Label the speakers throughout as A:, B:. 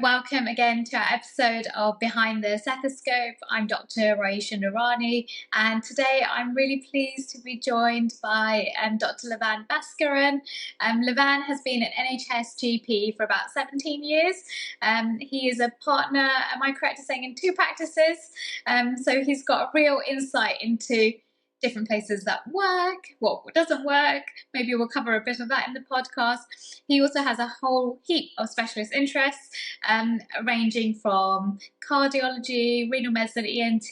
A: welcome again to our episode of Behind the Stethoscope. I'm Dr. Raisha Nurani, and today I'm really pleased to be joined by Dr. Lavan Baskaran. Lavan has been at NHS GP for about 17 years. He is a partner, am I correct in saying, in 2 practices? So he's got a real insight into different places that work, what doesn't work. Maybe we'll cover a bit of that in the podcast. He also has a whole heap of specialist interests, ranging from cardiology, renal medicine, ENT,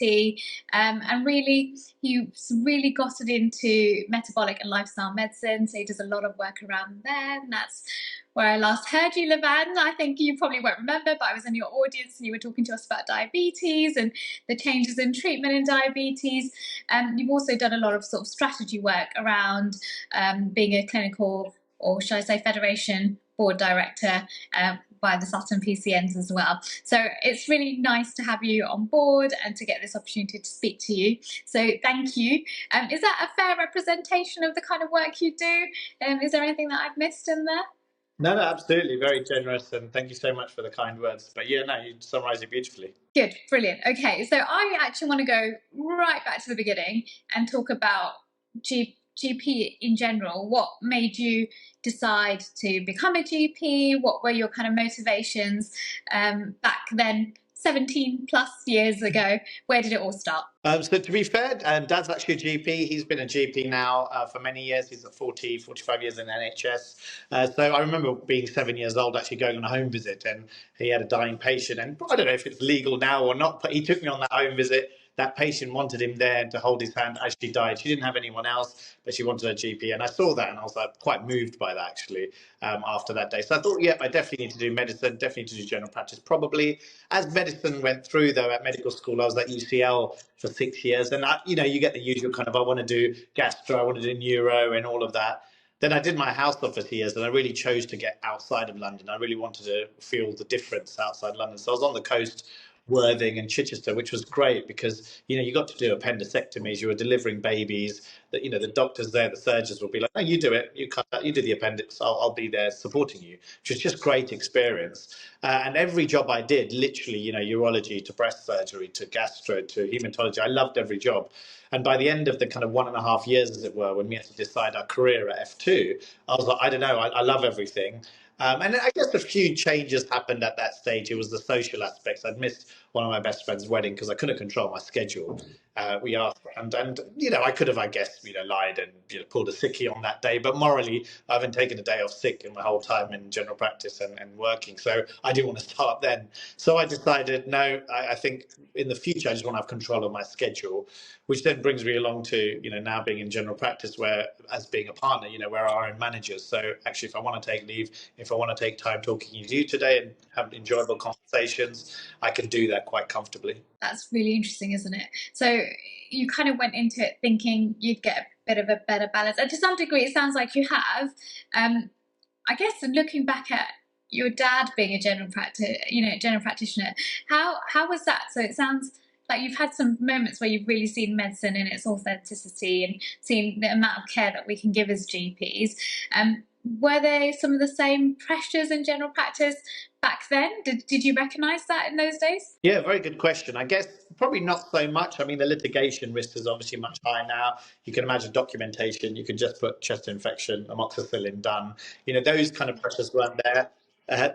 A: and really he's really gotten into metabolic and lifestyle medicine. So he does a lot of work around there, and that's where I last heard you, Lavan. I think you probably won't remember, but I was in your audience and you were talking to us about diabetes and the changes in treatment in diabetes. You've also done a lot of sort of strategy work around being a clinical, or should I say federation board director by the Sutton PCNs as well. So it's really nice to have you on board and to get this opportunity to speak to you. So thank you. Is that a fair representation of the kind of work you do? Is there anything that I've missed in there?
B: No, absolutely. Very generous, and thank you so much for the kind words. But yeah, no, you summarised it beautifully.
A: Good, brilliant. Okay, so I actually want to go right back to the beginning and talk about GP in general. What made you decide to become a GP? What were your kind of motivations back then, 17 plus years ago? Where did it all start?
B: So to be fair, Dad's actually a GP. He's been a GP now for many years. He's at 45 years in NHS. So I remember being 7 years old, actually going on a home visit, and he had a dying patient. And I don't know if it's legal now or not, but he took me on that home visit. That patient wanted him there to hold his hand as she died. She didn't have anyone else, but she wanted a GP. And I saw that, and I was quite moved by that, actually, after that day. So I thought, yeah, I definitely need to do medicine, definitely need to do general practice. Probably as medicine went through, though, at medical school, I was at UCL for 6 years. And, you get the usual kind of, I want to do gastro, I want to do neuro and all of that. Then I did my house office years, and I really chose to get outside of London. I really wanted to feel the difference outside London. So I was on the coast, Worthing and Chichester, which was great because you got to do appendectomies. You were delivering babies. That the doctors there, the surgeons will be like, "No, you do it. You cut that. You do the appendix. I'll be there supporting you," which was just great experience. And every job I did, literally, urology to breast surgery to gastro to hematology, I loved every job. And by the end of the kind of 1.5 years, as it were, when we had to decide our career at F2, I was like, I don't know, I love everything. And I guess a few changes happened at that stage. It was the social aspects. I'd missed one of my best friend's wedding because I couldn't control my schedule. We asked, and I could have, I guess, lied and pulled a sickie on that day. But morally, I haven't taken a day off sick in my whole time in general practice and working. So I didn't want to start then. So I decided, no, I think in the future I just want to have control of my schedule, which then brings me along to now being in general practice, where as being a partner, we're our own managers. So actually, if I want to take leave, if I want to take time talking to you today and have enjoyable conversations, I can do that quite comfortably.
A: That's really interesting, isn't it? So you kind of went into it thinking you'd get a bit of a better balance, and to some degree it sounds like you have. I guess looking back at your dad being a general practitioner, how was that? So it sounds like you've had some moments where you've really seen medicine in its authenticity and seen the amount of care that we can give as GPs. Were there some of the same pressures in general practice back then? Did you recognise that in those days?
B: Yeah, very good question. I guess probably not so much. I mean, the litigation risk is obviously much higher now. You can imagine documentation. You can just put chest infection, amoxicillin, done. Those kind of pressures weren't there.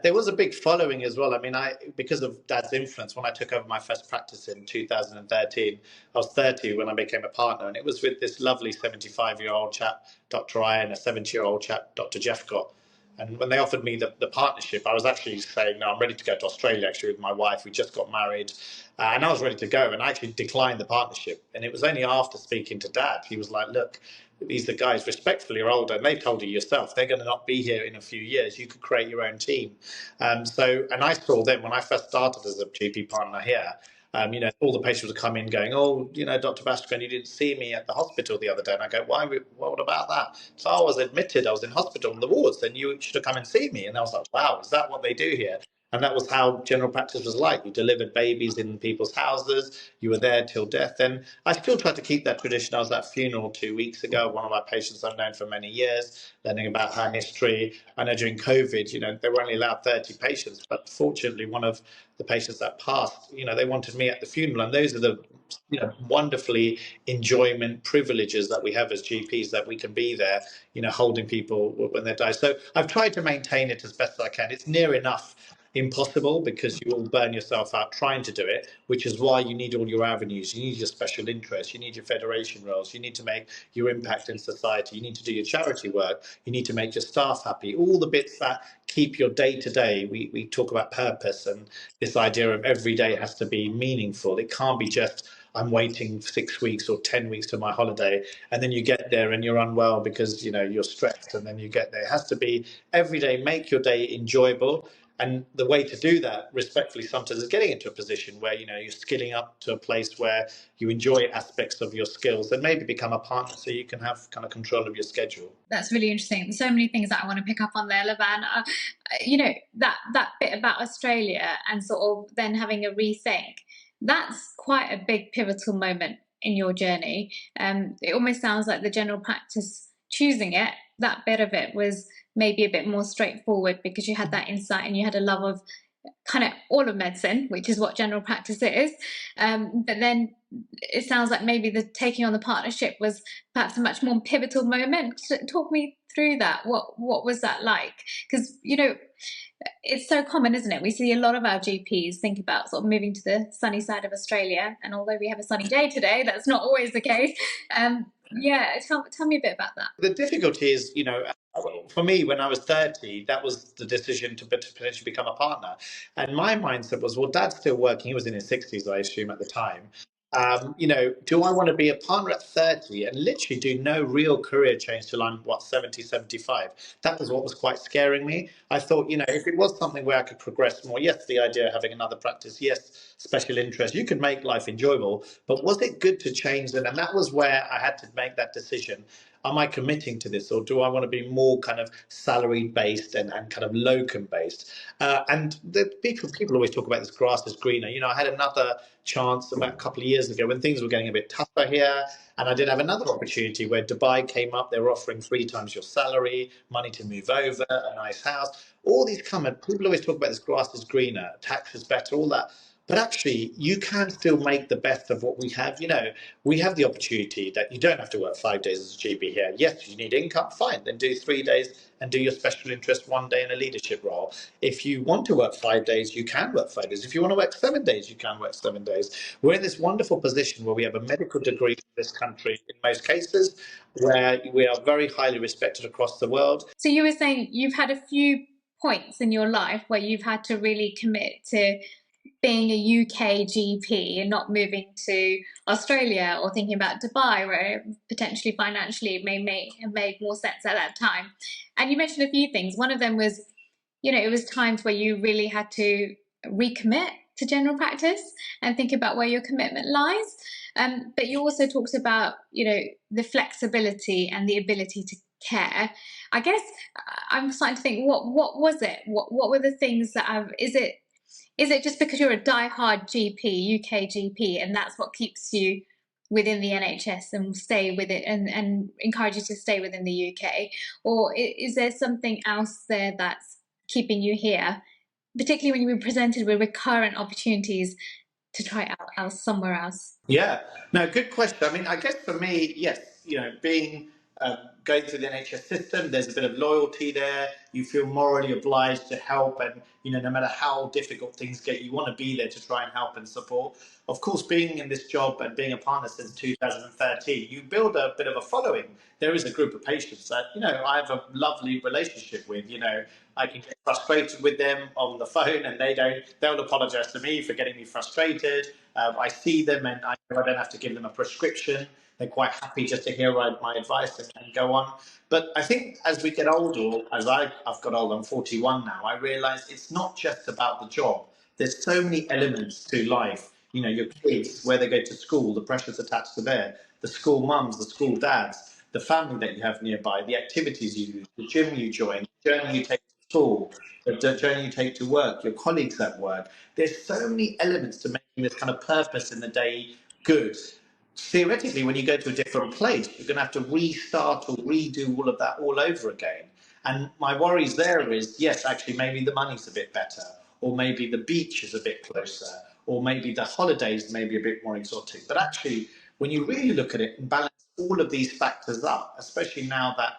B: There was a big following as well. I mean, because of Dad's influence, when I took over my first practice in 2013, I was 30 when I became a partner, and it was with this lovely 75-year-old chap, Dr. Ian, a 70-year-old chap, Dr. Jeffcott. And when they offered me the partnership, I was actually saying, no, I'm ready to go to Australia, actually, with my wife. We just got married, and I was ready to go, and I actually declined the partnership. And it was only after speaking to Dad, he was like, look, these are guys respectfully are older, and they've told you yourself they're going to not be here in a few years. You could create your own team. And I saw them when I first started as a GP partner here. All the patients would come in going, oh, Dr. Baskaran, you didn't see me at the hospital the other day. And I go, why? What about that? So I was admitted, I was in hospital on the wards, and you should have come and see me. And I was like, wow, is that what they do here? And that was how general practice was like. You delivered babies in people's houses, you were there till death. And I still try to keep that tradition. I was at a funeral 2 weeks ago, one of my patients I've known for many years, learning about her history. I know during COVID, they were only allowed 30 patients, but fortunately, one of the patients that passed, they wanted me at the funeral. And those are the wonderfully enjoyment privileges that we have as GPs, that we can be there, holding people when they die. So I've tried to maintain it as best as I can. It's near enough impossible because you will burn yourself out trying to do it, which is why you need all your avenues. You need your special interests, you need your federation roles, you need to make your impact in society, you need to do your charity work, you need to make your staff happy, all the bits that keep your day to day. We talk about purpose and this idea of every day has to be meaningful. It can't be just I'm waiting 6 weeks or 10 weeks to my holiday, and then you get there and you're unwell because you're stressed, and then you get there. It has to be every day. Make your day enjoyable, and the way to do that, respectfully, sometimes is getting into a position where you're skilling up to a place where you enjoy aspects of your skills, and maybe become a partner so you can have kind of control of your schedule.
A: That's really interesting. So many things that I want to pick up on there, Lavan. That bit about Australia and sort of then having a rethink. That's quite a big pivotal moment in your journey. It almost sounds like the general practice choosing it, that bit of it was maybe a bit more straightforward because you had that insight and you had a love of kind of all of medicine, which is what general practice is. But then it sounds like maybe the taking on the partnership was perhaps a much more pivotal moment. Talk me through that. What was that like? Because it's so common, isn't it? We see a lot of our GPs think about sort of moving to the sunny side of Australia, and although we have a sunny day today, that's not always the case. Yeah, tell me a bit about that.
B: The difficulty is, for me, when I was 30, that was the decision to potentially become a partner. And my mindset was, well, Dad's still working. He was in his 60s, I assume, at the time. Do I want to be a partner at 30 and literally do no real career change till I'm, 70, 75? That was what was quite scaring me. I thought, if it was something where I could progress more, yes, the idea of having another practice, yes, special interest, you could make life enjoyable, but was it good to change them? And that was where I had to make that decision. Am I committing to this, or do I want to be more kind of salary based and kind of locum based? And the people always talk about this grass is greener. I had another chance about a couple of years ago when things were getting a bit tougher here, and I did have another opportunity where Dubai came up. They were offering 3 times your salary, money to move over, a nice house. All these come, and people always talk about this grass is greener, tax is better, all that. But actually, you can still make the best of what we have. We have the opportunity that you don't have to work 5 days as a GP here. Yes, you need income, fine, then do 3 days and do your special interest 1 day in a leadership role. If you want to work 5 days, you can work 5 days. If you want to work 7 days, you can work 7 days. We're in this wonderful position where we have a medical degree in this country, in most cases, where we are very highly respected across the world.
A: So you were saying you've had a few points in your life where you've had to really commit to being a UK GP and not moving to Australia or thinking about Dubai, where potentially financially it may have made more sense at that time. And you mentioned a few things. One of them was, it was times where you really had to recommit to general practice and think about where your commitment lies. But you also talked about, the flexibility and the ability to care. I guess I'm starting to think, what was it? What were the things that is it just because you're a die-hard GP, UK GP, and that's what keeps you within the NHS and stay with it and encourage you to stay within the UK? Or is there something else there that's keeping you here, particularly when you've been presented with recurrent opportunities to try out somewhere else?
B: Yeah, no, good question. I mean, I guess for me, yes, being going through the NHS system, there's a bit of loyalty there. You feel morally obliged to help, and no matter how difficult things get, you want to be there to try and help and support. Of course, being in this job and being a partner since 2013, you build a bit of a following. There is a group of patients that I have a lovely relationship with. I can get frustrated with them on the phone, and they'll apologise to me for getting me frustrated. I see them, and I don't have to give them a prescription. They're quite happy just to hear my advice and go on. But I think as we get older, as I've got older, I'm 41 now, I realise it's not just about the job. There's so many elements to life. Your kids, where they go to school, the pressures attached to there, the school mums, the school dads, the family that you have nearby, the activities you do, the gym you join, the journey you take to school, the journey you take to work, your colleagues at work. There's so many elements to making this kind of purpose in the day good. Theoretically, when you go to a different place, you're going to have to restart or redo all of that all over again. And my worries there is, yes, actually, maybe the money's a bit better, or maybe the beach is a bit closer, or maybe the holidays may be a bit more exotic. But actually, when you really look at it and balance all of these factors up, especially now that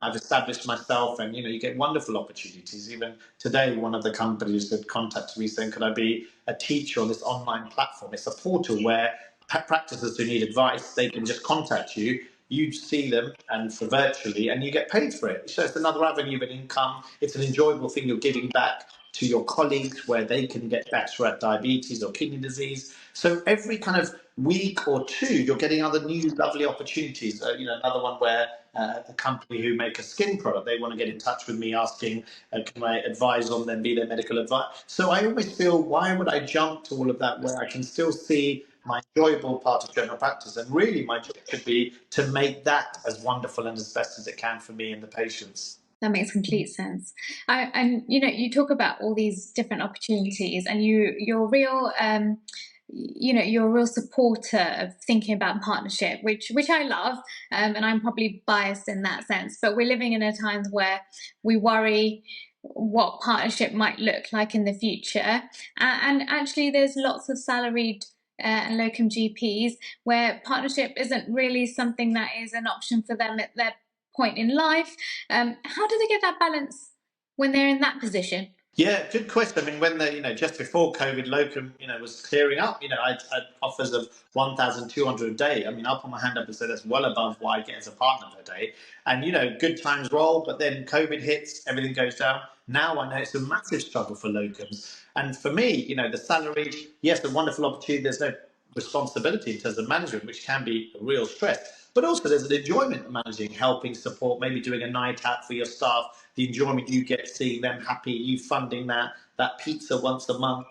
B: I've established myself, and you get wonderful opportunities. Even today, one of the companies that contacted me saying, "Could I be a teacher on this online platform?" It's a portal where practitioners who need advice, they can just contact you. You see them and for virtually, and you get paid for it. So it's another avenue of an income. It's an enjoyable thing. You're giving back to your colleagues where they can get better at diabetes or kidney disease. So every kind of week or two, you're getting other new lovely opportunities. Another one where a company who make a skin product, they want to get in touch with me asking, can I advise on them, be their medical advice? So I always feel, why would I jump to all of that where I can still see my enjoyable part of general practice? And really, my job should be to make that as wonderful and as best as it can for me and the patients.
A: That makes complete sense. And you talk about all these different opportunities, and you're real. You're a real supporter of thinking about partnership, which I love, and I'm probably biased in that sense. But we're living in a times where we worry what partnership might look like in the future, and actually, there's lots of salaried and locum GPs where partnership isn't really something that is an option for them at their point in life. How do they get that balance when they're in that position?
B: Yeah, good question. I mean, when just before COVID, locum, was clearing up, I had offers of 1,200 a day. I mean, I'll put my hand up and say that's well above what I get as a partner per day. And, good times roll, but then COVID hits, everything goes down. Now I know it's a massive struggle for locums. And for me, the salary, yes, a wonderful opportunity. There's no responsibility in terms of management, which can be a real stress. But also there's an enjoyment of managing, helping, support, maybe doing a night out for your staff, the enjoyment you get seeing them happy, you funding that pizza once a month,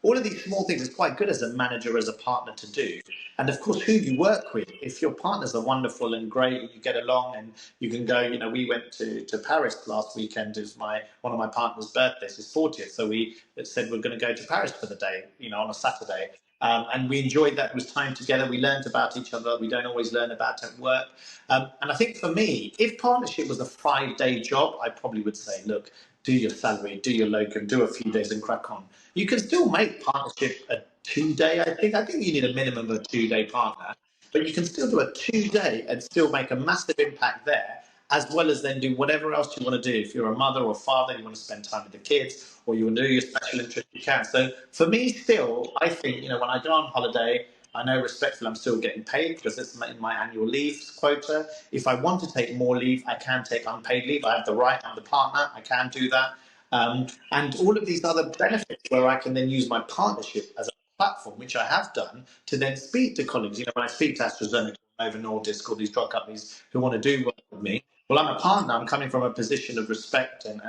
B: all of these small things is quite good as a manager, as a partner to do. And of course, who you work with, if your partners are wonderful and great and you get along and you can go, we went to Paris last weekend. It was one of my partner's birthdays, his 40th. So we said we're going to go to Paris for the day, on a Saturday. And we enjoyed that. It was time together. We learned about each other. We don't always learn about at work. And I think for me, if partnership was a 5-day job, I probably would say, look, do your salary, do your locum, do a few days and crack on. You can still make partnership a 2-day, I think. I think you need a minimum of a 2-day partner. But you can still do a 2-day and still make a massive impact there, as well as then do whatever else you want to do. If you're a mother or father, you want to spend time with the kids, or you want to do your special interest, you can. So for me, still, I think, when I go on holiday, I know respectfully I'm still getting paid because it's in my annual leave quota. If I want to take more leave, I can take unpaid leave. I have the right, I'm the partner, I can do that. And all of these other benefits where I can then use my partnership as a platform, which I have done, to then speak to colleagues. When I speak to AstraZeneca, Novo Nordisk, all these drug companies who want to do work with me, well, I'm a partner. I'm coming from a position of respect and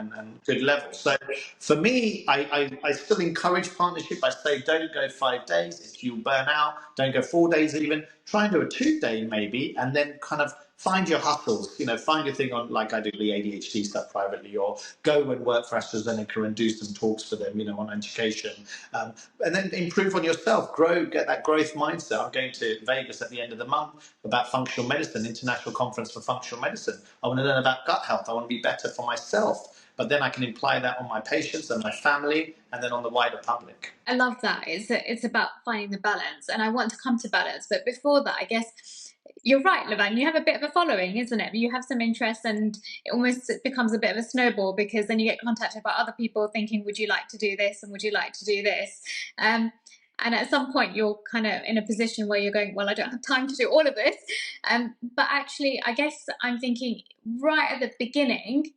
B: good level. So for me, I still encourage partnership. I say don't go 5 days. If you burn out, don't go 4 days even. Try and do a 2-day maybe, and then kind of find your hustles. Find your thing on, like I do the ADHD stuff privately, or go and work for AstraZeneca and do some talks for them, on education. And then improve on yourself, grow, get that growth mindset. I'm going to Vegas at the end of the month about functional medicine, international conference for functional medicine. I want to learn about gut health. I want to be better for myself, but then I can apply that on my patients and my family, and then on the wider public.
A: I love that. It's about finding the balance, and I want to come to balance. But before that, I guess you're right, Lavan. You have a bit of a following, isn't it? You have some interest, and it almost becomes a bit of a snowball because then you get contacted by other people thinking, "Would you like to do this?" and "Would you like to do this?" And at some point, you're kind of in a position where you're going, "Well, I don't have time to do all of this." But actually, I guess I'm thinking right at the beginning,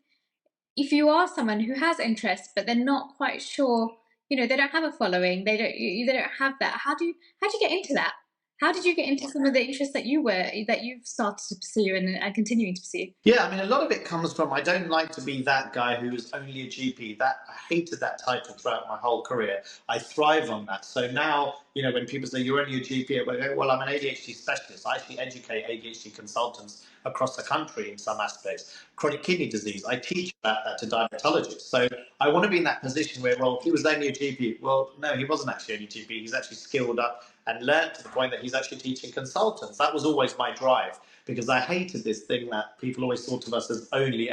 A: if you are someone who has interest but they're not quite sure, they don't have a following, they don't have that, how do you get into that? How did you get into some of the interests that you've started to pursue and are continuing to pursue?
B: Yeah, I mean, a lot of it comes from, I don't like to be that guy who is only a GP. That I hated that title throughout my whole career. I thrive on that. So now, when people say you're only a GP, I go, well, I'm an ADHD specialist. I actually educate ADHD consultants across the country in some aspects. Chronic kidney disease, I teach about that to diabetologists. So I want to be in that position where, well, he was only a GP. Well, no, he wasn't actually only a GP. He's actually skilled up and learned to the point that he's actually teaching consultants. That was always my drive, because I hated this thing that people always thought of us as only.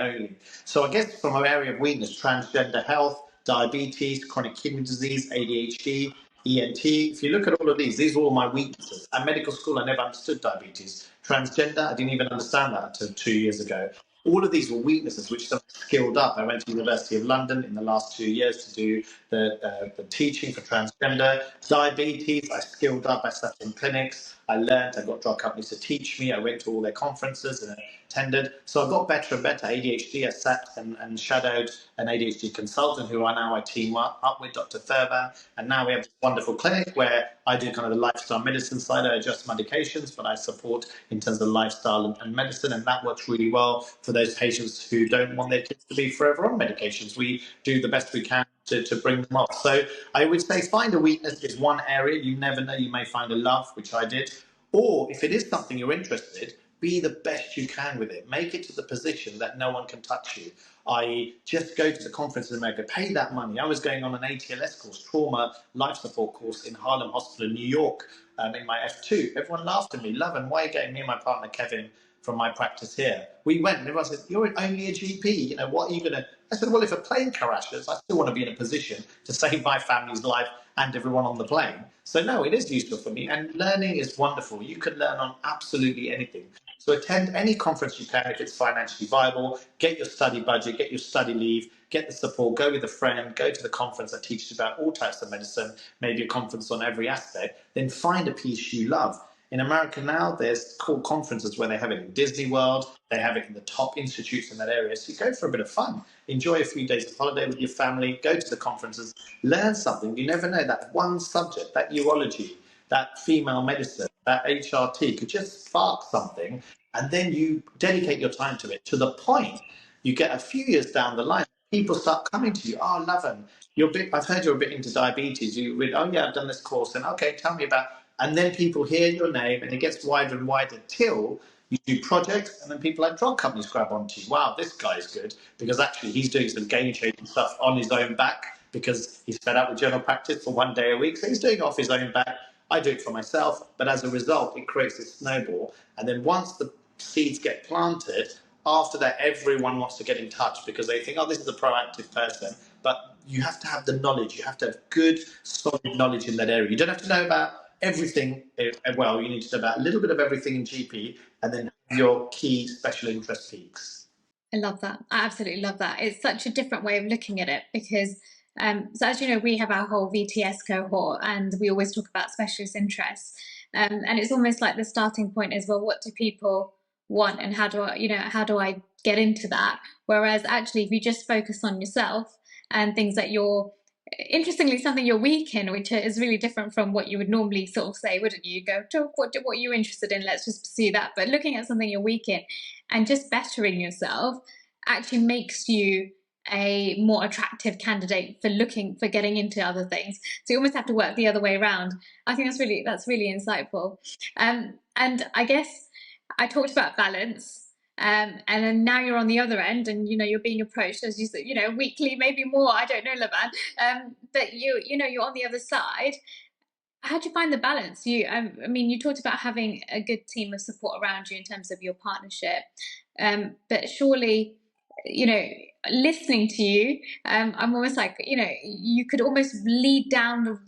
B: So I guess from our area of weakness, transgender health, diabetes, chronic kidney disease, ADHD, ENT. If you look at all of these are all my weaknesses. At medical school, I never understood diabetes. Transgender, I didn't even understand that until 2 years ago. All of these were weaknesses which I skilled up. I went to the University of London in the last 2 years to do the teaching for transgender. Diabetes, I skilled up. I sat in clinics. I learned. I got drug companies to teach me. I went to all their conferences and attended. So I got better and better. ADHD, I sat and shadowed an ADHD consultant who I team up with, Dr. Thurban. And now we have this wonderful clinic where I do kind of the lifestyle medicine side. I adjust medications, but I support in terms of lifestyle and medicine. And that works really well for those patients who don't want their kids to be forever on medications. We do the best we can to bring them off. So I would say find a weakness is one area. You never know, you may find a love, which I did. Or if it is something you're interested in, be the best you can with it. Make it to the position that no one can touch you. I just go to the conference in America, pay that money. I was going on an ATLS course, trauma life support course in Harlem Hospital in New York, in my F2. Everyone laughed at me. Lavan, why are you getting me and my partner Kevin from my practice here? We went and everyone said, you're only a GP, what are you going to... I said, well, if a plane crashes, I still want to be in a position to save my family's life and everyone on the plane. So no, it is useful for me, and learning is wonderful. You can learn on absolutely anything. So attend any conference you can if it's financially viable, get your study budget, get your study leave, get the support, go with a friend, go to the conference that teaches about all types of medicine, maybe a conference on every aspect, then find a piece you love. In America now, there's cool conferences where they have it in Disney World, they have it in the top institutes in that area. So you go for a bit of fun, enjoy a few days of holiday with your family, go to the conferences, learn something. You never know, that one subject, that urology, that female medicine, that HRT could just spark something, and then you dedicate your time to it to the point you get a few years down the line, people start coming to you. Oh, Lavan, I've heard you're a bit into diabetes. You read, oh yeah, I've done this course, and okay, tell me about. And then people hear your name, and it gets wider and wider till you do projects, and then people like drug companies grab onto you. Wow, this guy's good, because actually he's doing some game-changing stuff on his own back because he's fed up with general practice for 1 day a week, so he's doing it off his own back. I do it for myself, but as a result, it creates this snowball. And then once the seeds get planted, after that, everyone wants to get in touch because they think, oh, this is a proactive person. But you have to have the knowledge. You have to have good, solid knowledge in that area. You don't have to know about everything. Well, you need to know about a little bit of everything in GP, and then your key special interest peaks.
A: I love that. I absolutely love that. It's such a different way of looking at it because, so as you know, we have our whole VTS cohort and we always talk about specialist interests. And it's almost like the starting point is, well, what do people want and how do I get into that? Whereas actually, if you just focus on yourself and things that you're, interestingly, something you're weak in, which is really different from what you would normally sort of say, wouldn't you? Go, what you're interested in, let's just pursue that. But looking at something you're weak in and just bettering yourself actually makes you a more attractive candidate for getting into other things. So you almost have to work the other way around. I think that's really insightful. And I guess I talked about balance. And then now you're on the other end, and you're being approached, as you said, weekly, maybe more. I don't know, Lavan. But you're on the other side. How do you find the balance? I mean, you talked about having a good team of support around you in terms of your partnership, but surely, listening to you, I'm almost like, you could almost lead down the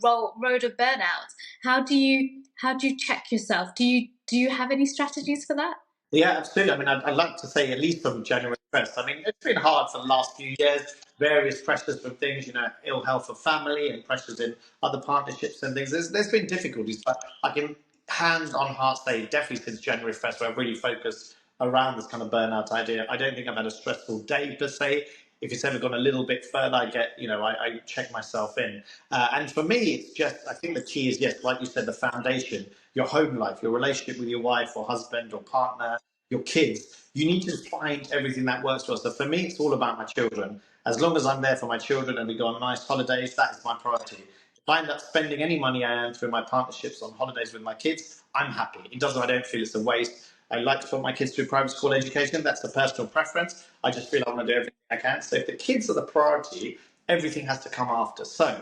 A: road of burnout. How do you check yourself? Do you have any strategies for that?
B: Yeah, absolutely. I mean, I'd like to say at least from January 1st. I mean, it's been hard for the last few years, various pressures from things, ill health of family and pressures in other partnerships and things. There's been difficulties, but I can hand on heart say definitely since January 1st, where I've really focused around this kind of burnout idea. I don't think I've had a stressful day per se. If it's ever gone a little bit further, I check myself in. And for me, it's just, I think the key is, yes, like you said, the foundation, your home life, your relationship with your wife or husband or partner, your kids. You need to find everything that works for us. So for me, it's all about my children. As long as I'm there for my children and we go on nice holidays, that is my priority. If I end up spending any money I earn through my partnerships on holidays with my kids, I'm happy. It doesn't, I don't feel it's a waste. I like to put my kids through private school education. That's a personal preference. I just feel I want to do everything I can. So if the kids are the priority, everything has to come after. So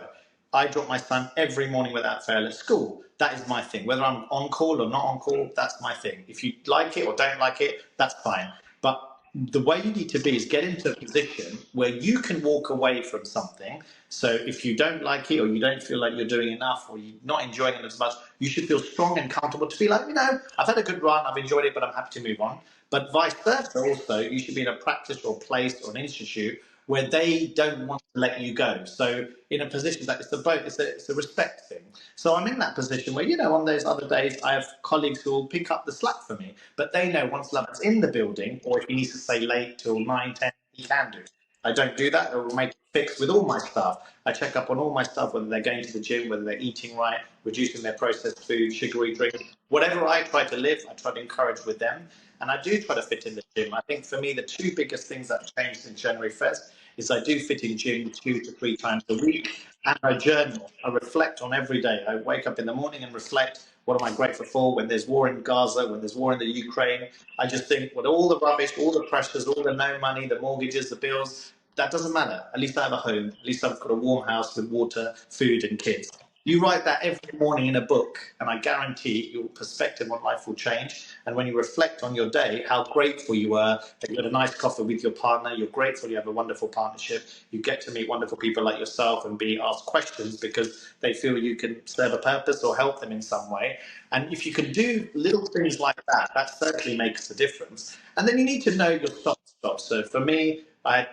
B: I drop my son every morning without fail at school. That is my thing. Whether I'm on call or not on call, that's my thing. If you like it or don't like it, that's fine. But the way you need to be is get into a position where you can walk away from something. So if you don't like it or you don't feel like you're doing enough or you're not enjoying it as much, you should feel strong and comfortable to be like, I've had a good run, I've enjoyed it, but I'm happy to move on. But vice versa also, you should be in a practice or place or an institute where they don't want to let you go. So in a position that it's a respect thing. So I'm in that position where, on those other days, I have colleagues who will pick up the slack for me, but they know once Lavan's in the building, or if he needs to stay late till 9, 10, he can do. I don't do that. I will make it fixed with all my staff. I check up on all my staff, whether they're going to the gym, whether they're eating right, reducing their processed food, sugary drinks, whatever I try to live, I try to encourage with them. And I do try to fit in the gym. I think for me, the two biggest things that have changed since January 1st is I do fit in gym 2 to 3 times a week, and I journal. I reflect on every day. I wake up in the morning and reflect, what am I grateful for when there's war in Gaza, when there's war in the Ukraine. I just think, with all the rubbish, all the pressures, all the no money, the mortgages, the bills, that doesn't matter. At least I have a home. At least I've got a warm house with water, food, and kids. You write that every morning in a book, and I guarantee your perspective on life will change. And when you reflect on your day, how grateful you were that you had a nice coffee with your partner, you're grateful you have a wonderful partnership, you get to meet wonderful people like yourself and be asked questions because they feel you can serve a purpose or help them in some way. And if you can do little things like that, that certainly makes a difference. And then you need to know your stop. So for me,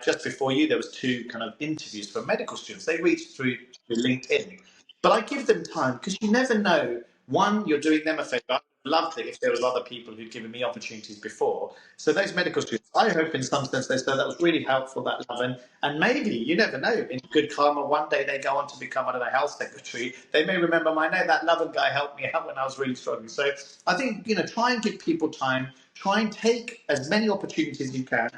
B: just before you, there was 2 kind of interviews for medical students. They reached through LinkedIn. But I give them time because you never know. One, you're doing them a favour. I would love it if there was other people who'd given me opportunities before. So those medical students, I hope in some sense they said that was really helpful, that Lavan. And maybe, you never know, in good karma, one day they go on to become, I don't know, health secretary. They may remember my name, that Lavan guy helped me out when I was really struggling. So I think, try and give people time. Try and take as many opportunities as you can,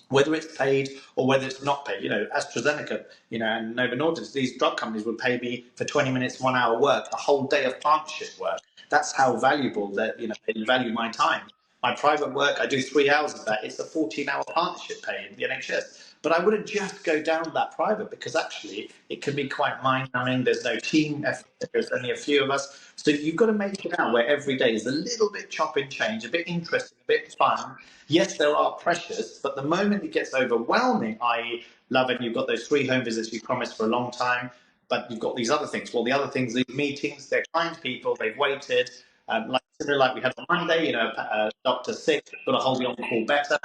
B: whether it's paid or whether it's not paid. AstraZeneca, and Novo Nordisk, these drug companies would pay me for 20 minutes, 1 hour work, a whole day of partnership work. That's how valuable that, they value my time. My private work, I do 3 hours of that. It's a 14-hour partnership pay in the NHS. But I wouldn't just go down that private because actually it can be quite mind-numbing. There's no team effort. There's only a few of us. So you've got to make it out where every day is a little bit chop and change, a bit interesting, a bit fun. Yes, there are pressures, but the moment it gets overwhelming, i.e., Lavan, you've got those 3 home visits you promised for a long time, but you've got these other things. Well, the other things, these meetings, they're kind people, they've waited. Like we had on Monday, a doctor sick, got to hold the on-call better.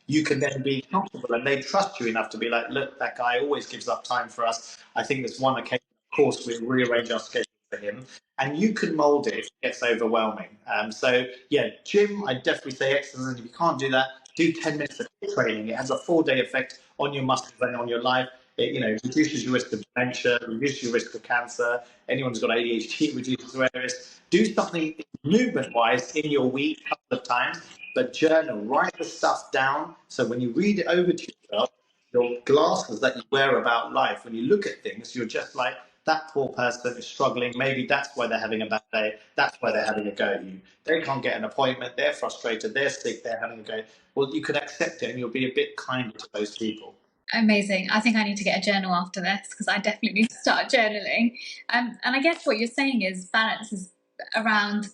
B: You can then be comfortable and they trust you enough to be like, look, that guy always gives up time for us. I think there's one occasion, of course, we'll rearrange our schedule for him. And you can mould it if it gets overwhelming. So, yeah, gym, I definitely say exercise. If you can't do that, do 10 minutes of training. It has a 4-day effect on your muscles and on your life. It, reduces your risk of dementia, reduces your risk of cancer. Anyone who's got ADHD, it reduces the risk. Do something movement-wise in your week a couple of times, but journal, write the stuff down. So when you read it over to yourself, your glasses that you wear about life, when you look at things, you're just like, that poor person is struggling. Maybe that's why they're having a bad day. That's why they're having a go at you. They can't get an appointment. They're frustrated. They're sick. They're having a go. Well, you can accept it and you'll be a bit kinder to those people.
A: Amazing. I think I need to get a journal after this because I definitely need to start journaling. And I guess what you're saying is balance is around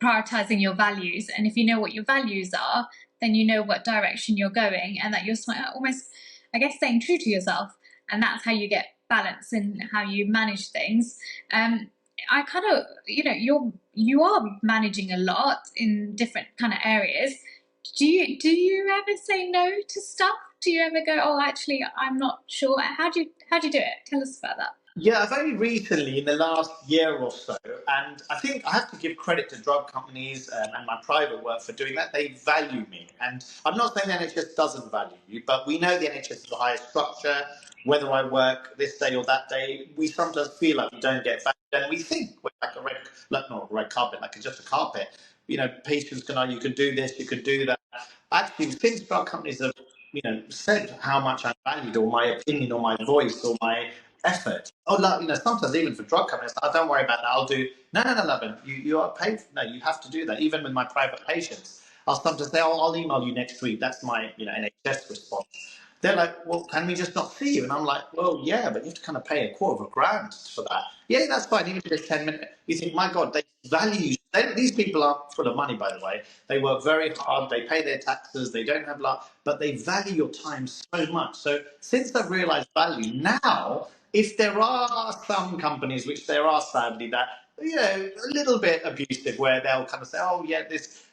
A: prioritizing your values. And if you know what your values are, then you know what direction you're going and that you're almost, I guess, staying true to yourself. And that's how you get balance in how you manage things. I kind of, you are managing a lot in different kind of areas. Do you ever say no to stuff? Do you ever go, oh, actually, I'm not sure? How do you do it? Tell us about that.
B: Yeah, I've only recently, in the last year or so, and I think I have to give credit to drug companies and my private work for doing that. They value me. And I'm not saying the NHS doesn't value you, but we know the NHS is a higher structure. Whether I work this day or that day, we sometimes feel like we don't get valued. And we think we're like not a red carpet, like just a carpet. Patients you can do this, you can do that. Actually, since drug companies have, said how much I'm valued, or my opinion, or my voice, or my effort. Oh, sometimes even for drug companies, oh, don't worry about that. I'll do. No, Lavan. You are paid. No, you have to do that. Even with my private patients, I'll sometimes say, oh, I'll email you next week. That's my NHS response. They're like, well, can we just not see you? And I'm like, well, yeah, but you have to kind of pay £250,000 for that. Yeah, that's fine. Even if it's 10 minutes, you think, my God, they value you. These people are full of money, by the way. They work very hard. They pay their taxes. They don't have luck, but they value your time so much. So since I've realised value, now, if there are some companies, which there are sadly, that a little bit abusive, where they'll kind of say, oh yeah, this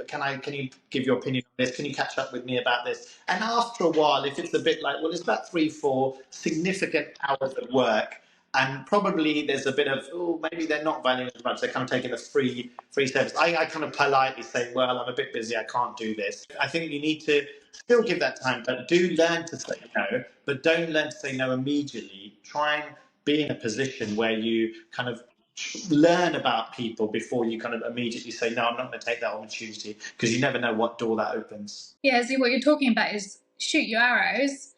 B: can you give your opinion on this? Can you catch up with me about this? And after a while, if it's a bit like, well, it's about 3, 4 significant hours of work, and probably there's a bit of, oh, maybe they're not valuing as much. They're kind of taking a free service. I kind of politely say, well, I'm a bit busy. I can't do this. I think you need to still give that time, but do learn to say no. But don't learn to say no immediately. Try and be in a position where you kind of learn about people before you kind of immediately say, no, I'm not going to take that opportunity, because you never know what door that opens.
A: Yeah, see, what you're talking about is shoot your arrows,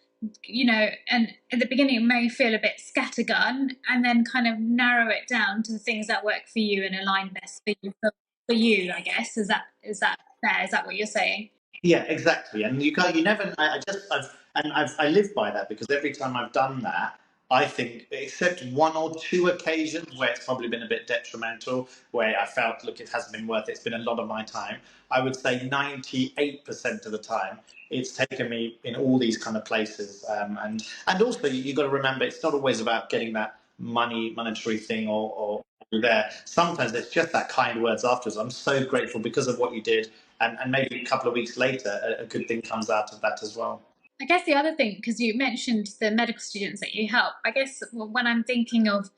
A: and at the beginning it may feel a bit scattergun, and then kind of narrow it down to the things that work for you and align best for you, I guess. Is that fair? Is that what you're saying?
B: Yeah, exactly. And you never. I live by that, because every time I've done that, I think, except 1 or 2 occasions where it's probably been a bit detrimental, where I felt, look, it hasn't been worth it. It's been a lot of my time. I would say 98% of the time, it's taken me in all these kind of places. And also, you got to remember, it's not always about getting that monetary thing or there. Sometimes it's just that kind words afterwards. I'm so grateful because of what you did, and maybe a couple of weeks later, a good thing comes out of that as well.
A: I guess the other thing, because you mentioned the medical students that you help, I guess when I'm thinking of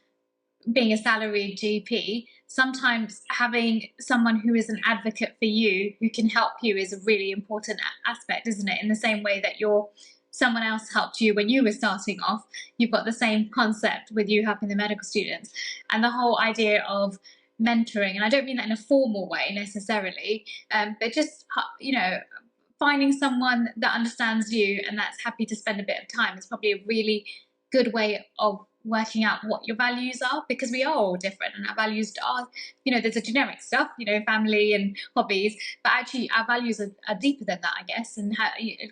A: being a salaried GP, sometimes having someone who is an advocate for you, who can help you, is a really important aspect, isn't it? In the same way that someone else helped you when you were starting off, you've got the same concept with you helping the medical students. And the whole idea of mentoring, and I don't mean that in a formal way necessarily, but just, finding someone that understands you and that's happy to spend a bit of time is probably a really good way of working out what your values are, because we are all different and our values are, there's a generic stuff, family and hobbies, but actually our values are deeper than that, I guess, and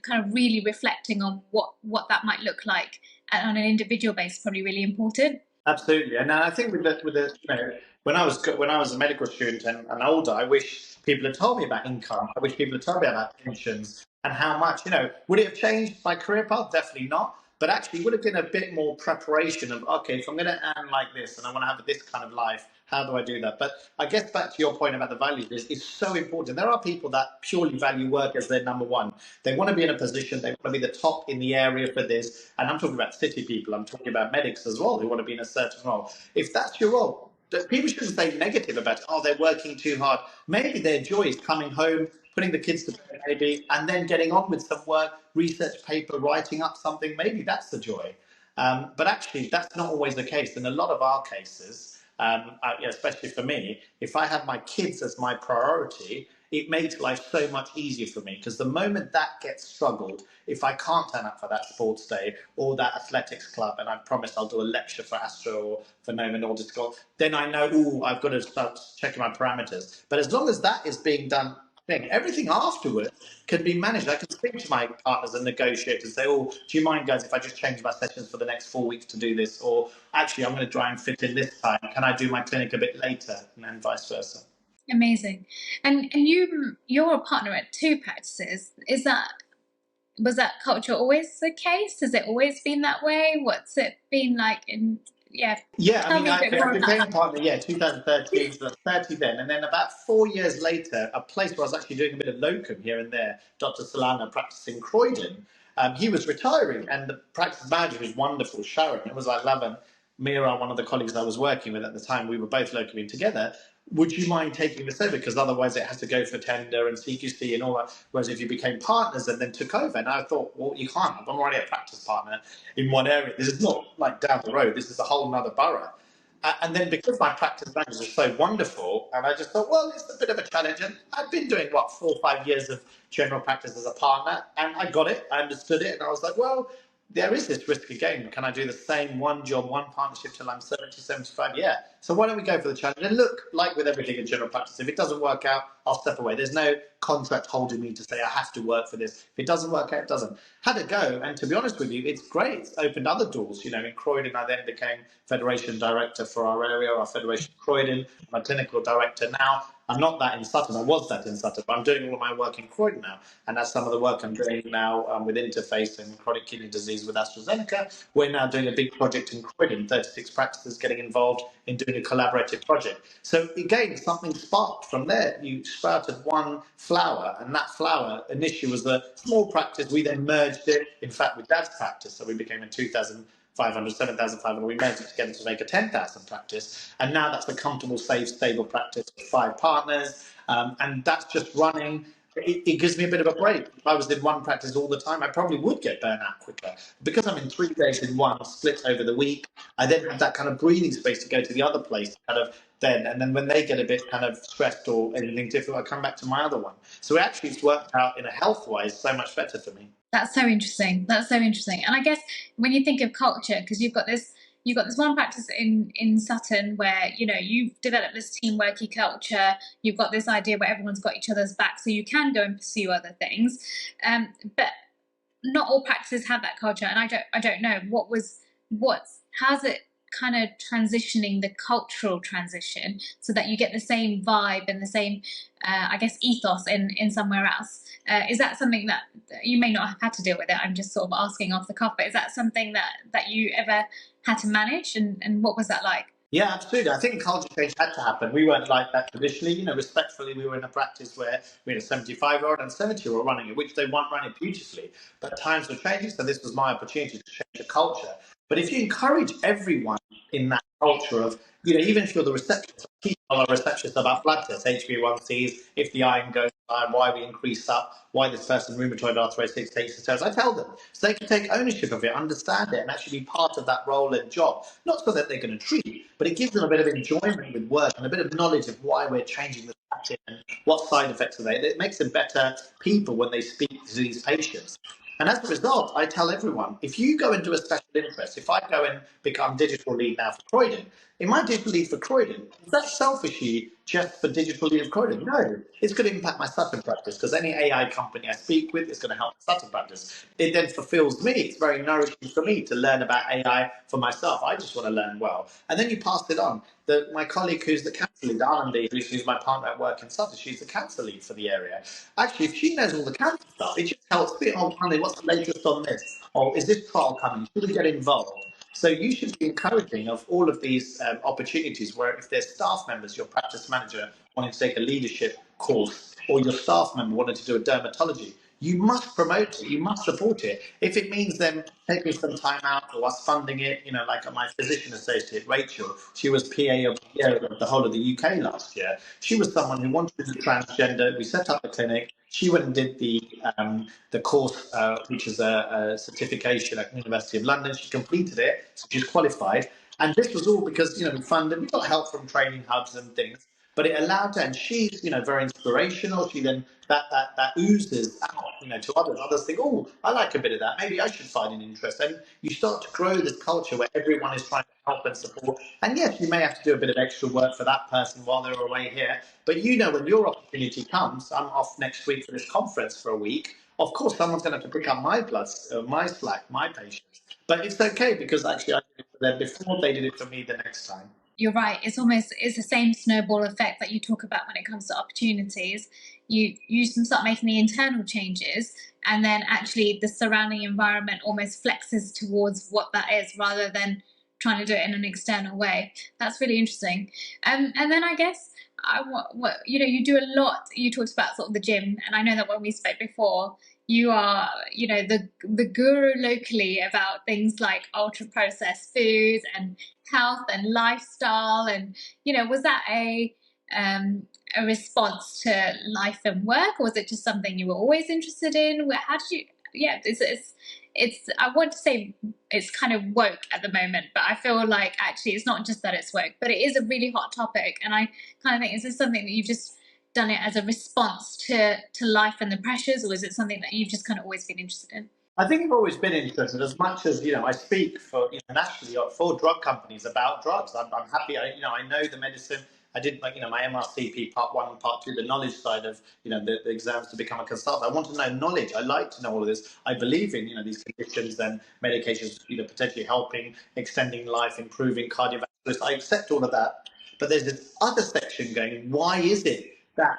A: kind of really reflecting on what that might look like on an individual basis is probably really important.
B: Absolutely, and I think when I was a medical student and older, I wish people had told me about income. I wish people had told me about pensions and how much. Would it have changed my career path? Definitely not. But actually, would have been a bit more preparation of, okay, if I'm going to earn like this and I want to have this kind of life, how do I do that? But I guess back to your point about the values is so important. There are people that purely value work as their number one. They want to be in a position, they want to be the top in the area for this. And I'm talking about city people, I'm talking about medics as well, who want to be in a certain role. If that's your role, people shouldn't say negative about it. Oh, they're working too hard. Maybe their joy is coming home, putting the kids to bed, maybe, and then getting on with some work, research paper, writing up something. Maybe that's the joy. But actually, that's not always the case. In a lot of our cases, especially for me, if I have my kids as my priority, it makes life so much easier for me, because the moment that gets struggled, if I can't turn up for that sports day or that athletics club, and I promise I'll do a lecture for Astro or for Noma Nordic, then I know, I've got to start checking my parameters. But as long as that is being done, everything afterwards can be managed. I can speak to my partners and negotiate and say, do you mind, guys, if I just change my sessions for the next 4 weeks to do this? Or actually, I'm going to try and fit in this time. Can I do my clinic a bit later? And then vice versa.
A: Amazing. And you're a partner at 2 practices. Was that culture always the case? Has it always been that way? What's it been like
B: Yeah, I mean, I became a partner, 2013, so I was 30 then. And then about 4 years later, a place where I was actually doing a bit of locum here and there, Dr. Solana practicing Croydon, he was retiring, and the practice manager was wonderful, Sharon. It was like Lavan, Mira, one of the colleagues I was working with at the time, we were both locuming together. Would you mind taking this over? Because otherwise it has to go for tender and CQC and all that. Whereas if you became partners and then took over, and I thought, well, you can't. I'm already a practice partner in one area. This is not like down the road. This is a whole nother borough. And then because my practice manager was so wonderful, and I just thought, well, it's a bit of a challenge. And I'd been doing, 4 or 5 years of general practice as a partner, and I got it. I understood it. And I was like, well, there is this risk again. Can I do the same one job, one partnership till I'm 70, 75? Yeah. So why don't we go for the challenge? And look, like with everything in general practice, if it doesn't work out, I'll step away. There's no contract holding me to say I have to work for this. If it doesn't work out, it doesn't. Had a go, and to be honest with you, it's great. It's opened other doors. You know, in Croydon, I then became Federation Director for our area, our Federation Croydon. I'm a clinical director now. I'm not that in Sutton. I was that in Sutton, but I'm doing all of my work in Croydon now. And that's some of the work I'm doing now with Interface and chronic kidney disease with AstraZeneca. We're now doing a big project in Croydon, 36 practices getting involved in doing a collaborative project. So again, something sparked from there. You sprouted one flower, and that flower initially was a small practice. We then merged it, in fact, with Dad's practice. So we became in 2,500, 7,500. We merged it together to make a 10,000 practice. And now that's a comfortable, safe, stable practice with 5 partners. And that's just running. It gives me a bit of a break. If I was in one practice all the time, I probably would get burnt out quicker. Because I'm in 3 days in one, split over the week, I then have that kind of breathing space to go to the other place, kind of then. And then when they get a bit kind of stressed or anything difficult, I come back to my other one. So actually, it's worked out in a health-wise so much better for me.
A: That's so interesting. That's so interesting. And I guess when you think of culture, because you've got this one practice in Sutton where you've developed this teamworky culture. You've got this idea where everyone's got each other's back, so you can go and pursue other things. But not all practices have that culture, and I don't know how's it kind of transitioning the cultural transition so that you get the same vibe and the same I guess ethos in somewhere else. Is that something that you may not have had to deal with? It I'm just sort of asking off the cuff, but is that something that you ever had to manage, and what was that like?
B: Yeah, absolutely. I think culture change had to happen. We weren't like that traditionally. You know, respectfully, we were in a practice where we had a 75-year-old and 70-year-old running it, which they weren't running beautifully. But times were changing, so this was my opportunity to change the culture. But if you encourage everyone in that culture of, even if you're the receptionist, keep our receptionist about blood tests, HbA1cs, if the iron goes down, why we increase up, why this person rheumatoid arthritis takes the steroids. I tell them so they can take ownership of it, understand it, and actually be part of that role and job. Not so that they're going to treat, but it gives them a bit of enjoyment with work and a bit of knowledge of why we're changing the practice and what side effects are they. It makes them better people when they speak to these patients. And as a result, I tell everyone, if you go and do a special interest, if I go and become digital lead now for Croydon, in my digital lead for Croydon, is that selfishly just for digital lead of Croydon? No, it's going to impact my Sutton practice because any AI company I speak with is going to help my Sutton practice. It then fulfills me. It's very nourishing for me to learn about AI for myself. I just want to learn well. And then you pass it on. My colleague who's the cancer lead, R&D, who's my partner at work in Sutton, she's the cancer lead for the area. Actually, if she knows all the cancer stuff, it just helps me. Oh, honey, what's the latest on this? Or is this trial coming? Should we get involved? So you should be encouraging of all of these opportunities where if there's staff members, your practice manager wanting to take a leadership course, or your staff member wanting to do a dermatology, you must promote it, you must support it. If it means them taking some time out or us funding it, like my physician associate, Rachel, she was PA of the year of the whole of the UK last year. She was someone who wanted to do transgender. We set up the clinic. She went and did the course, which is a certification at the University of London. She completed it, so she's qualified. And this was all because, we funded, we got help from training hubs and things, but it allowed her, and she's, very inspirational. She then, that oozes out, to others. Others think, oh, I like a bit of that. Maybe I should find an interest. And you start to grow this culture where everyone is trying to help and support. And yes, you may have to do a bit of extra work for that person while they're away here. But when your opportunity comes, I'm off next week for this conference for a week. Of course, someone's going to have to pick up my slack, my patients. But it's okay because actually I did it for them before, they did it for me the next time.
A: You're right. It's the same snowball effect that you talk about when it comes to opportunities. You start making the internal changes, and then actually the surrounding environment almost flexes towards what that is, rather than trying to do it in an external way. That's really interesting. And then I guess you do a lot. You talked about sort of the gym, and I know that when we spoke before, you are the guru locally about things like ultra processed foods and health and lifestyle. And was that a response to life and work, or was it just something you were always interested in? How did you? Yeah, it's I want to say it's kind of woke at the moment, but I feel like actually it's not just that it's woke, but it is a really hot topic. And I kind of think, is this something that you've just done it as a response to life and the pressures, or is it something that you've just kind of always been interested in?
B: I think I've always been interested as much as, I speak for, nationally for drug companies about drugs. I'm happy. I know the medicine. I did my MRCP part one and part two, the knowledge side of, the exams to become a consultant. I want to know knowledge. I like to know all of this. I believe in, these conditions and medications, potentially helping, extending life, improving cardiovascular. I accept all of that. But there's this other section going, why is it that,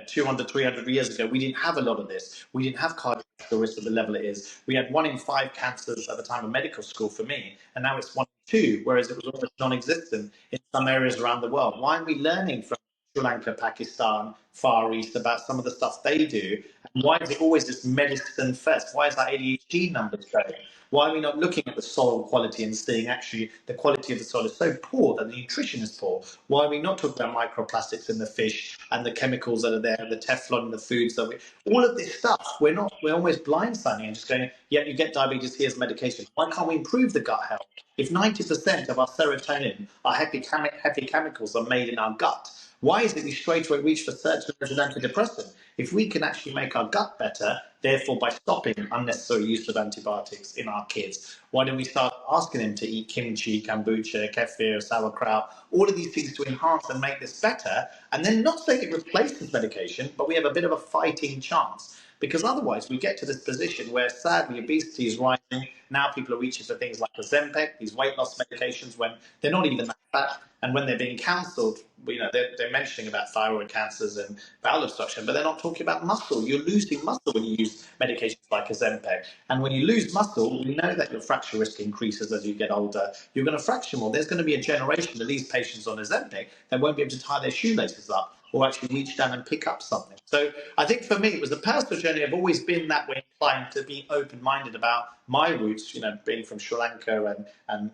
B: 200, 300 years ago, we didn't have a lot of this. We didn't have cardiovascular risk at the level it is. We had 1 in 5 cancers at the time of medical school for me, and now it's 1 in 2, whereas it was almost non-existent in some areas around the world. Why aren't we learning from Sri Lanka, Pakistan, Far East about some of the stuff they do? And why is it always this medicine first? Why is that ADHD numbers going? Why are we not looking at the soil quality and seeing actually the quality of the soil is so poor that the nutrition is poor? Why are we not talking about microplastics in the fish and the chemicals that are there, the Teflon in the foods that all of this stuff, we're almost blindsiding and just going, yeah, you get diabetes, here's medication. Why can't we improve the gut health? If 90% of our serotonin, our happy chemicals are made in our gut, why is it we straight away reach for search as an antidepressant? If we can actually make our gut better, therefore by stopping unnecessary use of antibiotics in our kids, why don't we start asking them to eat kimchi, kombucha, kefir, sauerkraut, all of these things to enhance and make this better, and then not saying it replaces medication, but we have a bit of a fighting chance. Because otherwise, we get to this position where sadly obesity is rising. Now people are reaching for things like Ozempic, these weight loss medications, when they're not even that fat. And when they're being counselled, they're mentioning about thyroid cancers and bowel obstruction, but they're not talking about muscle. You're losing muscle when you use medications like Ozempic. And when you lose muscle, we know that your fracture risk increases as you get older. You're going to fracture more. There's going to be a generation of these patients on Ozempic that won't be able to tie their shoelaces up or actually reach down and pick up something. So I think for me, it was a personal journey. I've always been that way inclined to be open-minded about my roots, being from Sri Lanka and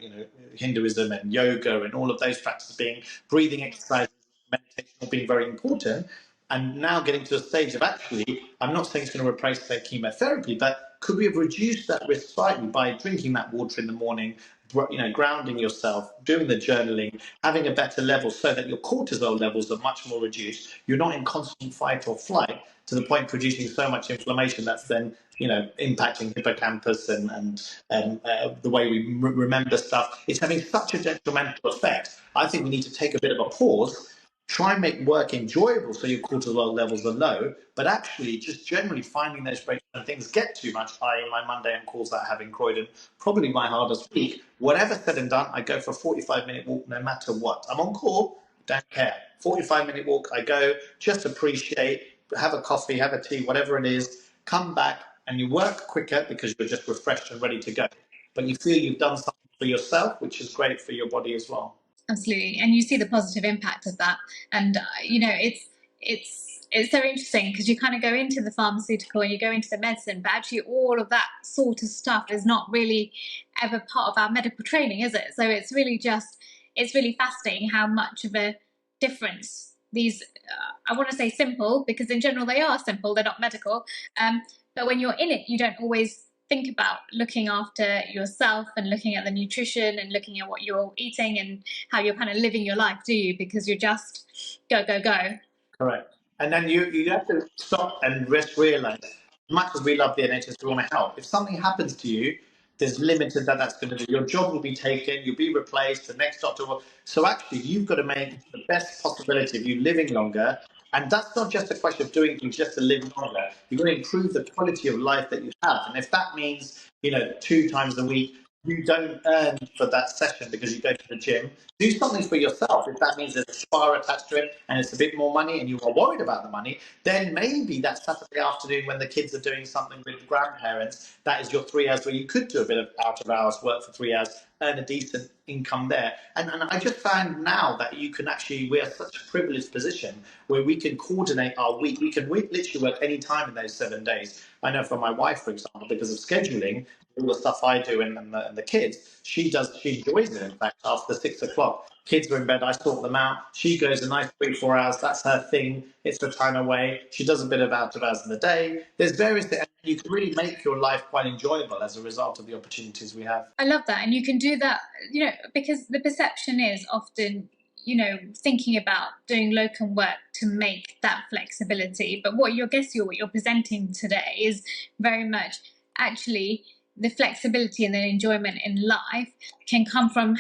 B: Hinduism and yoga and all of those practices, being breathing exercises, meditation being very important. And now getting to a stage of actually, I'm not saying it's going to replace, say, chemotherapy, but could we have reduced that risk slightly by drinking that water in the morning, grounding yourself, doing the journaling, having a better level so that your cortisol levels are much more reduced. You're not in constant fight or flight to the point producing so much inflammation that's then, impacting hippocampus and the way we remember stuff. It's having such a detrimental effect. I think we need to take a bit of a pause, try and make work enjoyable so your cortisol levels are low, but actually just generally finding those breaks when things get too much, i.e. my Monday on calls that I have in Croydon, probably my hardest week. Whatever said and done, I go for a 45-minute walk no matter what. I'm on call, don't care. 45-minute walk, I go, just appreciate, have a coffee, have a tea, whatever it is, come back, and you work quicker because you're just refreshed and ready to go. But you feel you've done something for yourself, which is great for your body as well.
A: Absolutely, and you see the positive impact of that. And it's so interesting because you kind of go into the pharmaceutical and you go into the medicine, but actually all of that sort of stuff is not really ever part of our medical training, is it? So it's really fascinating how much of a difference these I want to say simple, because in general they are simple, they're not medical, but when you're in it you don't always think about looking after yourself and looking at the nutrition and looking at what you're eating and how you're kind of living your life, do you? Because you're just go, go, go.
B: Correct. And then you have to stop and realize, as much as we love the NHS, we want to help. If something happens to you, there's limited that that's going to do. Your job will be taken, you'll be replaced, the next doctor will. So actually, you've got to make the best possibility of you living longer. And that's not just a question of doing things just to live longer. You've got to improve the quality of life that you have. And if that means, 2 times a week, you don't earn for that session because you go to the gym, do something for yourself. If that means there's a spa attached to it and it's a bit more money and you are worried about the money, then maybe that Saturday afternoon when the kids are doing something with the grandparents, that is your 3 hours where you could do a bit of out of hours work for 3 hours, earn a decent income there. And I just found now that you can actually, we're such a privileged position where we can coordinate our week. We can literally work any time in those 7 days. I know for my wife, for example, because of scheduling, all the stuff I do and the kids, she enjoys it. In fact, after 6 o'clock, kids are in bed, I sort them out. She goes a nice 3 4 hours. That's her thing. It's the time away. She does a bit of out of hours in the day. There's various things. You can really make your life quite enjoyable as a result of the opportunities we have.
A: I love that. And you can do that, because the perception is often, thinking about doing locum work to make that flexibility. But what you're presenting today is very much actually the flexibility and the enjoyment in life can come from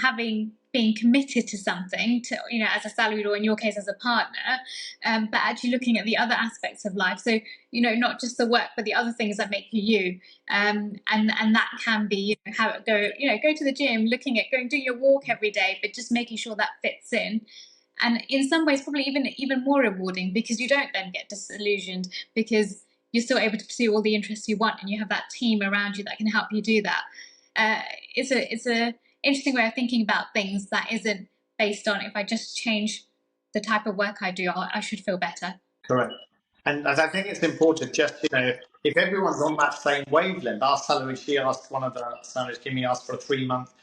A: being committed to something, to, you know, as a salaried, or in your case as a partner, but actually looking at the other aspects of life. So, you know, not just the work, but the other things that make you you. And that can be, you know, go to the gym, looking at going, doing your walk every day, but just making sure that fits in. And in some ways, probably even more rewarding, because you don't then get disillusioned, because you're still able to pursue all the interests you want, and you have that team around you that can help you do that. It's a interesting way of thinking about things that isn't based on, if I just change the type of work I do, I should feel better.
B: Correct. And as I think it's important, just, you know, if everyone's on that same wavelength. Our salary, she asked, one of the salaries, Kimmy asked for a 3-month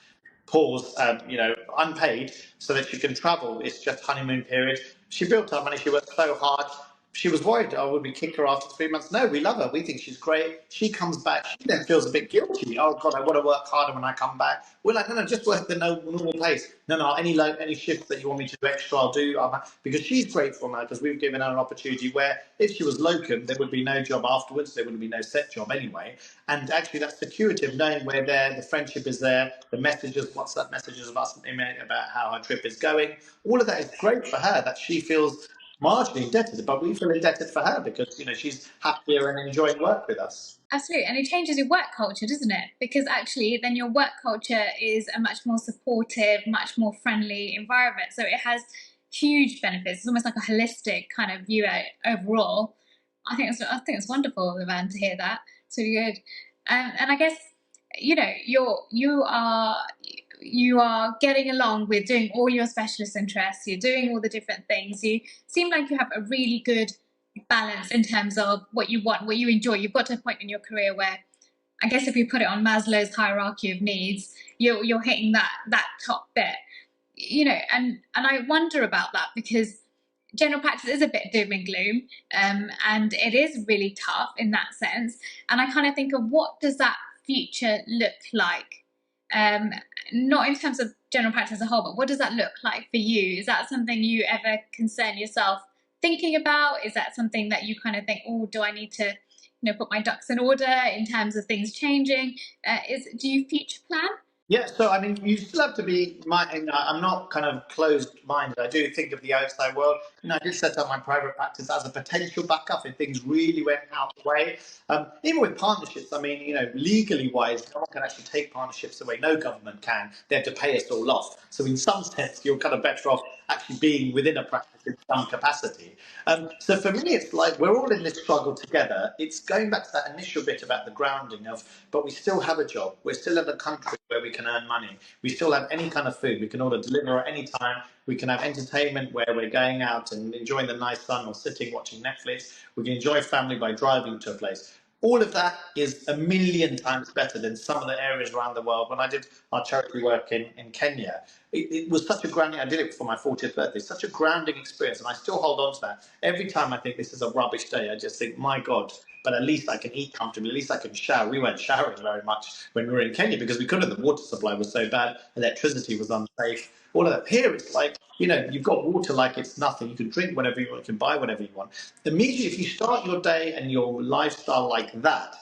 B: pause, you know, unpaid, so that she can travel. It's just honeymoon period. She built up money. She worked so hard. She was worried, oh, would we kick her after 3 months? No, we love her. We think she's great. She comes back. She then feels a bit guilty. Oh, God, I want to work harder when I come back. We're like, no, no, just work the normal pace. No, no, any shifts that you want me to do extra, I'll do. Because she's grateful now, because we've given her an opportunity where if she was locum, there would be no job afterwards. There would be no set job anyway. And actually, that's security of knowing we're there. The friendship is there. The messages, WhatsApp messages of us about how her trip is going. All of that is great for her, that she feels marginally indebted, but we feel indebted for her because, you know, she's happier and enjoying work with us.
A: Absolutely. And it changes your work culture, doesn't it? Because actually, then your work culture is a much more supportive, much more friendly environment. So it has huge benefits. It's almost like a holistic kind of view overall. I think it's wonderful, Lavan, to hear that. It's really good. And I guess, you know, you are getting along with doing all your specialist interests. You're doing all the different things. You seem like you have a really good balance in terms of what you want, what you enjoy. You've got to a point in your career where, I guess, if you put it on Maslow's hierarchy of needs, you're hitting that top bit, you know. And I wonder about that, because general practice is a bit doom and gloom, and it is really tough in that sense. And I kind of think of, what does that future look like? Not in terms of general practice as a whole, but what does that look like for you? Is that something you ever concern yourself thinking about? Is that something that you kind of think, oh, do I need to, you know, put my ducks in order in terms of things changing? Do you future plan?
B: Yeah, so I mean, you still have to be. I'm not kind of closed-minded. I do think of the outside world. You know, I did set up my private practice as a potential backup if things really went out the way. Even with partnerships, I mean, you know, legally wise, no one can actually take partnerships away. No government can. They have to pay us all off. So in some sense, you're kind of better off actually being within a practice in some capacity. So for me, it's like we're all in this struggle together. It's going back to that initial bit about the grounding of, but we still have a job. We're still in a country where we can earn money. We still have any kind of food. We can order deliver at any time. We can have entertainment where we're going out and enjoying the nice sun or sitting watching Netflix. We can enjoy family by driving to a place. All of that is a million times better than some of the areas around the world. When I did our charity work in Kenya, it was such a grounding. I did it for my 40th birthday. Such a grounding experience, and I still hold on to that. Every time I think this is a rubbish day, I just think, my God. But at least I can eat comfortably. At least I can shower. We weren't showering very much when we were in Kenya because we couldn't. The water supply was so bad. Electricity was unsafe. All of that. Here, it's like, you know, you've got water like it's nothing. You can drink whatever you want. You can buy whatever you want. Immediately, if you start your day and your lifestyle like that,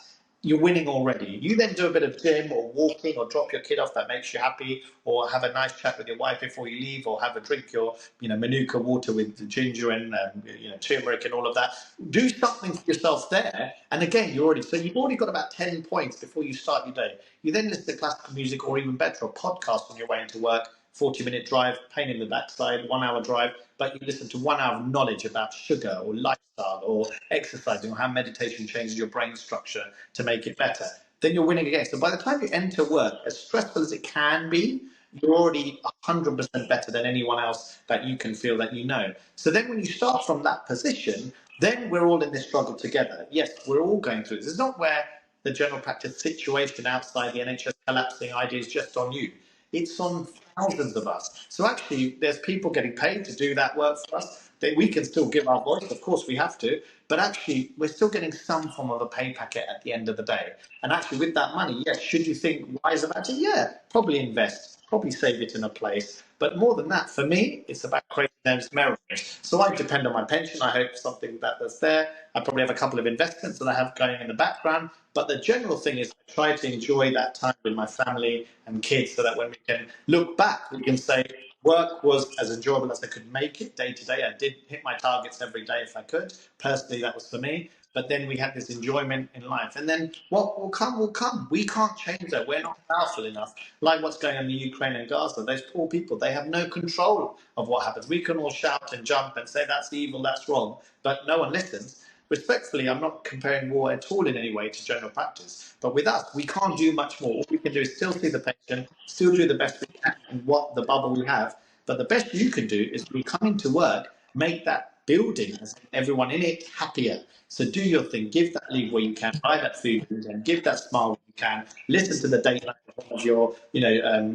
B: you're winning already. You then do a bit of gym or walking or drop your kid off that makes you happy, or have a nice chat with your wife before you leave, or have a drink your, you know, Manuka water with ginger and you know, turmeric and all of that. Do something for yourself there, and again, you've already got about 10 points before you start your day. You then listen to classical music, or even better, a podcast on your way into work. 40-minute drive, pain in the backside, 1 hour drive, but you listen to 1 hour of knowledge about sugar or lifestyle or exercising, or how meditation changes your brain structure to make it better. Then you're winning again. So by the time you enter work, as stressful as it can be, you're already 100% better than anyone else that you can feel that you know. So then when you start from that position, then we're all in this struggle together. Yes, we're all going through this. It's not where the general practice situation outside the NHS collapsing idea is just on you. It's on thousands of us. So actually, there's people getting paid to do that work for us. That we can still give our voice, of course we have to, but actually we're still getting some form of a pay packet at the end of the day. And actually, with that money, yes, should you think wise about it? Yeah, probably invest. probably save it in a place. But more than that, for me, it's about creating those memories. So I depend on my pension. I hope something that's there. I probably have a couple of investments that I have going in the background. But the general thing is I try to enjoy that time with my family and kids so that when we can look back, we can say, work was as enjoyable as I could make it day to day. I did hit my targets every day if I could. Personally, that was for me. But then we had this enjoyment in life. And then what will come will come. We can't change that. We're not powerful enough. Like what's going on in the Ukraine and Gaza, those poor people, they have no control of what happens. We can all shout and jump and say that's evil, that's wrong, but no one listens. Respectfully, I'm not comparing war at all in any way to general practice. But with us, we can't do much more. All we can do is still see the patient, still do the best we can in what the bubble we have. But the best you can do is we come into work, make that building, everyone in it, happier. So do your thing, give that leave where you can, buy that food and give that smile where you can, listen to the data of your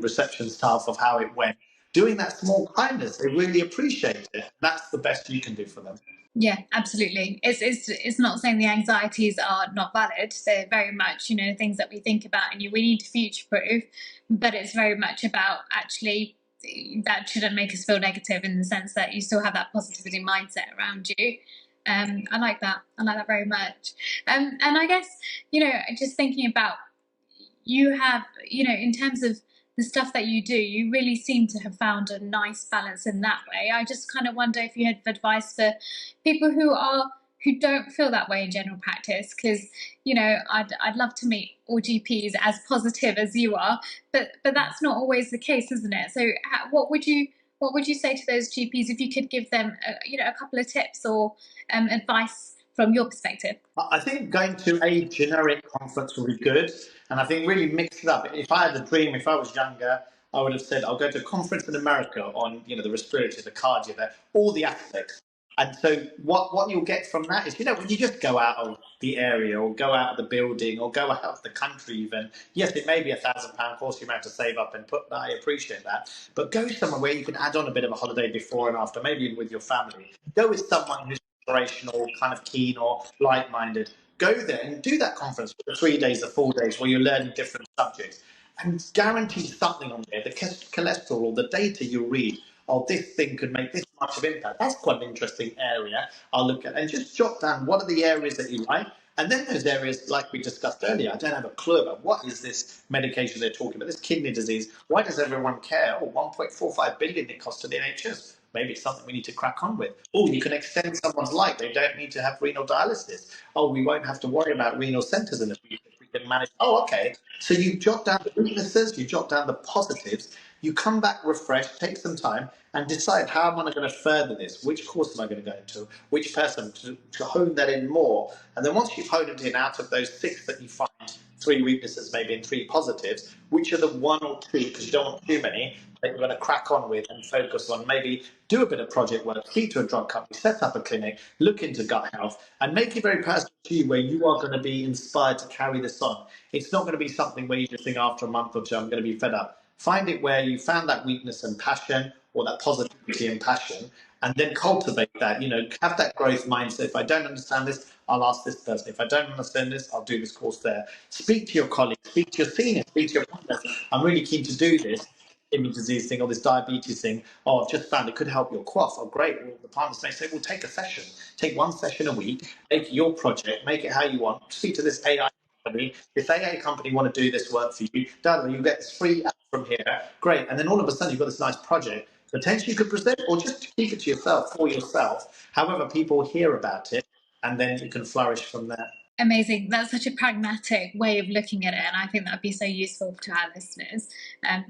B: reception staff of how it went. Doing that small kindness, they really appreciate it. That's the best you can do for them.
A: Yeah, absolutely. It's not saying the anxieties are not valid. They're very much, things that we think about, and we need to future proof. But it's very much about actually that shouldn't make us feel negative in the sense that you still have that positivity mindset around you. I like that. I like that very much. And I guess just thinking about you have, in terms of the stuff that you do, you really seem to have found a nice balance in that way. I just kind of wonder if you had advice for people who don't feel that way in general practice, because I'd love to meet all GPs as positive as you are, but that's not always the case, isn't it? So what would you say to those GPs if you could give them a couple of tips or advice from your perspective?
B: I think going to a generic conference will be good, and I think really mix it up. If I had a dream, if I was younger, I would have said I'll go to a conference in America on the respiratory, the cardio, all the aspects. And so what you'll get from that is when you just go out of the area or go out of the building or go out of the country even. Yes, it may be £1,000 course you might have to save up and put that. I appreciate that, but go somewhere where you can add on a bit of a holiday before and after, maybe with your family. Go with someone who's inspirational, kind of keen or like-minded. Go there and do that conference for 3 days or 4 days where you're learning different subjects, and guarantee something on there. The cholesterol or the data you read, oh, this thing could make this much of impact. That's quite an interesting area I'll look at, and just jot down what are the areas that you like. And then those areas, like we discussed earlier, I don't have a clue about what is this medication they're talking about, this kidney disease. Why does everyone care? Oh, 1.45 billion it costs to the NHS. Maybe it's something we need to crack on with. Oh, you can extend someone's life. They don't need to have renal dialysis. Oh, we won't have to worry about renal centres in the future if we can manage. Oh, okay. So you jot down the weaknesses, you jot down the positives, you come back refreshed, take some time, and decide how am I going to further this? Which course am I going to go into? Which person to hone that in more? And then once you've honed it in, out of those 6 that you find 3 weaknesses, maybe, and 3 positives, which are the 1 or 2, because you don't want too many, that you're going to crack on with and focus on, maybe do a bit of project work, speak to a drug company, set up a clinic, look into gut health, and make it very personal to you where you are going to be inspired to carry this on. It's not going to be something where you just think after a month or 2, I'm going to be fed up. Find it where you found that weakness and passion, or that positivity and passion, and then cultivate that. Have that growth mindset. If I don't understand this, I'll ask this person. If I don't understand this, I'll do this course there. Speak to your colleagues, speak to your seniors, speak to your partners. I'm really keen to do this kidney disease thing or this diabetes thing. Oh, I've just found it could help your cough. Oh, great. Well, the partners may say, well, take a session. Take 1 session a week. Make it your project. Make it how you want. Speak to this AI company. If AI company want to do this work for you, done. You get this free app from here. Great. And then all of a sudden, you've got this nice project. Potentially you could present, or just keep it to yourself, for yourself. However, people hear about it, and then you can flourish from there.
A: Amazing. That's such a pragmatic way of looking at it, and I think that would be so useful to our listeners.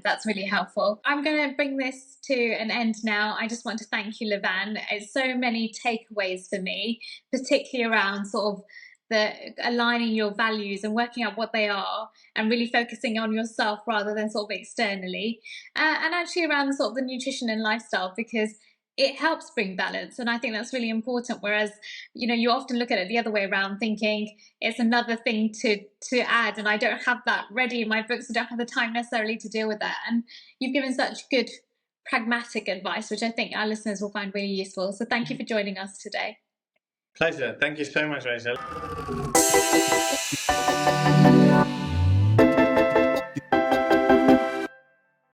A: That's really helpful. I'm going to bring this to an end now. I just want to thank you, Lavan. It's so many takeaways for me, particularly around sort of the aligning your values and working out what they are, and really focusing on yourself rather than sort of externally, and actually around the sort of the nutrition and lifestyle, because it helps bring balance, and I think that's really important. Whereas you often look at it the other way around, thinking it's another thing to add, and I don't have that ready in my books. I don't have the time necessarily to deal with that. And you've given such good pragmatic advice, which I think our listeners will find really useful. So thank you for joining us today.
B: Pleasure. Thank you so much, Rachel.